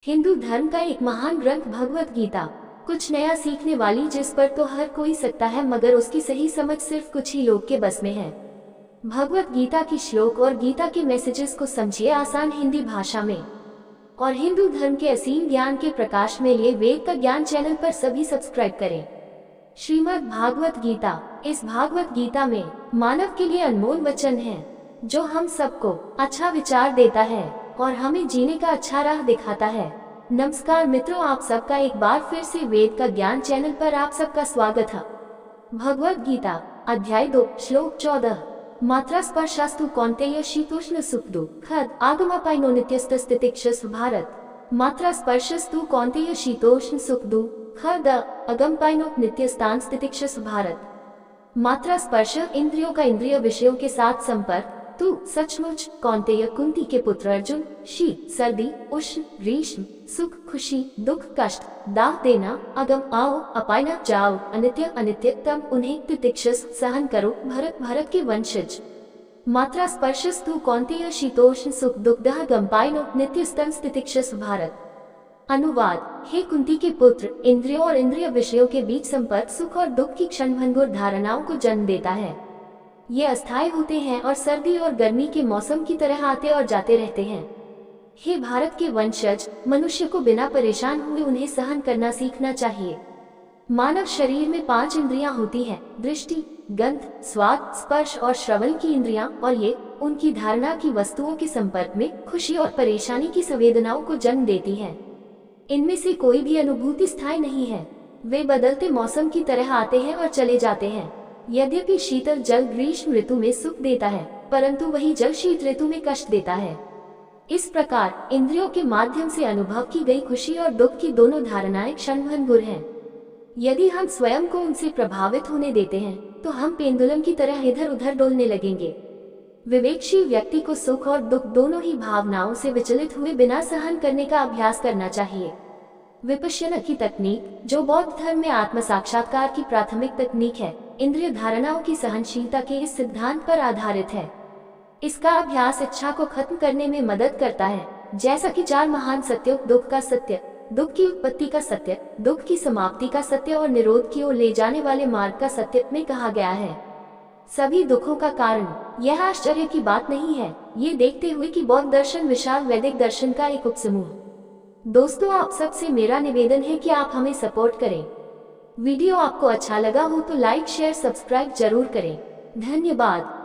हिंदू धर्म का एक महान ग्रंथ भगवत गीता, कुछ नया सीखने वाली जिस पर तो हर कोई सकता है, मगर उसकी सही समझ सिर्फ कुछ ही लोग के बस में है। भगवत गीता की श्लोक और गीता के मैसेजेस को समझिए आसान हिंदी भाषा में और हिंदू धर्म के असीम ज्ञान के प्रकाश में लिए वेद का ज्ञान चैनल पर सभी सब्सक्राइब करें। श्रीमद् भागवत गीता। इस भागवत गीता में मानव के लिए अनमोल वचन है जो हम सबको अच्छा विचार देता है और हमें जीने का अच्छा राह दिखाता है। नमस्कार मित्रों, आप सबका एक बार फिर से वेद का ज्ञान चैनल पर आप सबका स्वागत है। भगवत गीता अध्याय 2 श्लोक 14। मात्रा स्पर्शास्तु कौन्तेय शीतोष्ण सुख दुःखद आगमपायनो नित्यस्तस्तितिक्षस भारत। मात्रा स्पर्शस्तु कौन्तेय शीतोष्ण सुख दुःखद अगमपायनो नित्यस्तान स्थितिक्षस भारत। मात्रा स्पर्श इंद्रियों का इंद्रिय विषयों के साथ संपर्क। तू सचमुच कौन्तेय कुंती के पुत्र अर्जुन, शीत सर्दी, उष्ण ग्रीष्म, सुख खुशी, दुख कष्ट, दाह देना, अगम आओ, अपायना जाओ, अनित्य अनित्य तम उन्हें तितिक्षस सहन करो भरत के वंशज। मात्रा स्पर्शस्तु कौन्तेय शीतोष्ण सुख दुःखदः गम्पायनो नित्यस्तम तितिक्षस भारत। अनुवाद। हे कुंती के पुत्र, इंद्रियों और इंद्रिय विषयों के बीच संपर्क सुख और दुख की क्षणभंगुर धारणाओं को जन्म देता है। ये अस्थायी होते हैं और सर्दी और गर्मी के मौसम की तरह आते और जाते रहते हैं। हे भारत के वंशज, मनुष्य को बिना परेशान हुए उन्हें सहन करना सीखना चाहिए। मानव शरीर में 5 इंद्रियां होती हैं: दृष्टि, गंध, स्वाद, स्पर्श और श्रवण की इंद्रियां, और ये उनकी धारणा की वस्तुओं के संपर्क में खुशी और परेशानी की संवेदनाओं को जन्म देती हैं। इनमें से कोई भी अनुभूति स्थायी नहीं है, वे बदलते मौसम की तरह आते हैं और चले जाते हैं। यद्यपि शीतल जल ग्रीष्म ऋतु में सुख देता है, परंतु वही जल शीत ऋतु में कष्ट देता है। इस प्रकार इंद्रियों के माध्यम से अनुभव की गई खुशी और दुख की दोनों धारणाएं क्षणभंगुर हैं। यदि हम स्वयं को उनसे प्रभावित होने देते हैं तो हम पेंडुलम की तरह इधर उधर डोलने लगेंगे। विवेकशील व्यक्ति को सुख और दुख दोनों ही भावनाओं से विचलित हुए बिना सहन करने का अभ्यास करना चाहिए। विपश्यना की तकनीक, जो बौद्ध धर्म में आत्म साक्षात्कार की प्राथमिक तकनीक है, इंद्रिय धारणाओं की सहनशीलता के इस सिद्धांत पर आधारित है। इसका अभ्यास इच्छा को खत्म करने में मदद करता है, जैसा कि 4 महान सत्यों, दुख का सत्य, दुख की उत्पत्ति का सत्य, दुख की समाप्ति का सत्य और निरोध की ओर ले जाने वाले मार्ग का सत्य में कहा गया है। सभी दुखों का कारण यह आश्चर्य की बात नहीं है, ये देखते हुए कि बौद्ध दर्शन विशाल वैदिक दर्शन का एक उपसमूह। दोस्तों, आप सबसे मेरा निवेदन है कि आप हमें सपोर्ट करें। वीडियो आपको अच्छा लगा हो तो लाइक शेयर सब्सक्राइब जरूर करें। धन्यवाद।